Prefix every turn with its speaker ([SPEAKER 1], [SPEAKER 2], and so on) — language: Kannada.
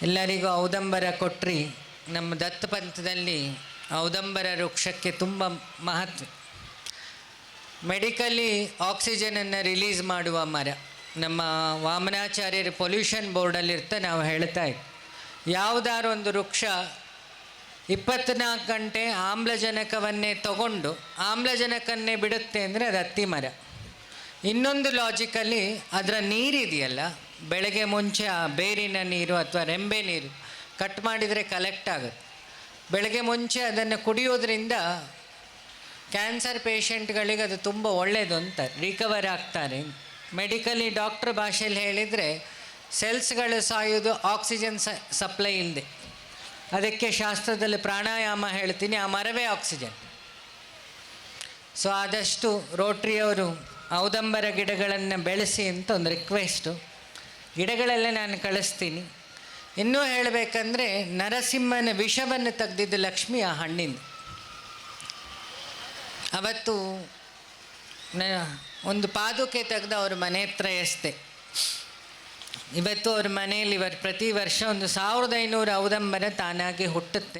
[SPEAKER 1] ಎಲ್ಲರಿಗೂ ಔದಂಬರ ಕೊಟ್ರಿ. ನಮ್ಮ ದತ್ತ ಪಂಥದಲ್ಲಿ ಔದಂಬರ ವೃಕ್ಷಕ್ಕೆ ತುಂಬ ಮಹತ್ವ. ಮೆಡಿಕಲಿ ಆಕ್ಸಿಜನನ್ನು ರಿಲೀಸ್ ಮಾಡುವ ಮರ. ನಮ್ಮ ವಾಮನಾಚಾರ್ಯರು ಪೊಲ್ಯೂಷನ್ ಬೋರ್ಡಲ್ಲಿರ್ತ ನಾವು ಹೇಳ್ತಾ ಇದ್ವಿ, ಯಾವುದಾದ್ರು ಒಂದು ವೃಕ್ಷ 24 ಗಂಟೆ ಆಮ್ಲಜನಕವನ್ನೇ ತಗೊಂಡು ಆಮ್ಲಜನಕನ್ನೇ ಬಿಡುತ್ತೆ ಅಂದರೆ ಅದು ಹತ್ತಿ ಮರ. ಇನ್ನೊಂದು ಲಾಜಿಕಲ್ಲಿ ಅದರ ನೀರಿದೆಯಲ್ಲ, ಬೆಳಗ್ಗೆ ಮುಂಚೆ ಆ ಬೇರಿನ ನೀರು ಅಥವಾ ರೆಂಬೆ ನೀರು ಕಟ್ ಮಾಡಿದರೆ ಕಲೆಕ್ಟ್ ಆಗುತ್ತೆ. ಬೆಳಗ್ಗೆ ಮುಂಚೆ ಅದನ್ನು ಕುಡಿಯೋದ್ರಿಂದ ಕ್ಯಾನ್ಸರ್ ಪೇಷಂಟ್ಗಳಿಗೆ ಅದು ತುಂಬ ಒಳ್ಳೆಯದು ಅಂತಾರೆ, ರಿಕವರ್ ಆಗ್ತಾರೆ. ಮೆಡಿಕಲಿ ಡಾಕ್ಟ್ರ್ ಭಾಷೆಯಲ್ಲಿ ಹೇಳಿದರೆ ಸೆಲ್ಸ್ಗಳು ಸಾಯೋದು ಆಕ್ಸಿಜನ್ ಸಪ್ಲೈ ಇಲ್ಲದೆ. ಅದಕ್ಕೆ ಶಾಸ್ತ್ರದಲ್ಲಿ ಪ್ರಾಣಾಯಾಮ ಹೇಳ್ತೀನಿ, ಆ ಮರವೇ ಆಕ್ಸಿಜನ್. ಸೊ ಆದಷ್ಟು ರೋಟ್ರಿಯವರು ಔದಂಬರ ಗಿಡಗಳನ್ನು ಬೆಳೆಸಿ ಅಂತ ಒಂದು ರಿಕ್ವೆಸ್ಟು. ಗಿಡಗಳೆಲ್ಲ ನಾನು ಕಳಿಸ್ತೀನಿ. ಇನ್ನೂ ಹೇಳಬೇಕಂದ್ರೆ ನರಸಿಂಹನ ವಿಷವನ್ನು ತೆಗೆದಿದ್ದು ಲಕ್ಷ್ಮಿ ಆ ಹಣ್ಣಿಂದ. ಅವತ್ತು ಒಂದು ಪಾದುಕೆ ತೆಗೆದು ಅವ್ರ ಮನೆ ಹತ್ರ ಎಸ್ದೆ. ಇವತ್ತು ಅವ್ರ ಮನೆಯಲ್ಲಿ ಪ್ರತಿ ವರ್ಷ ಒಂದು 1500 ಔದಂಬರ ತಾನಾಗಿ ಹುಟ್ಟುತ್ತೆ.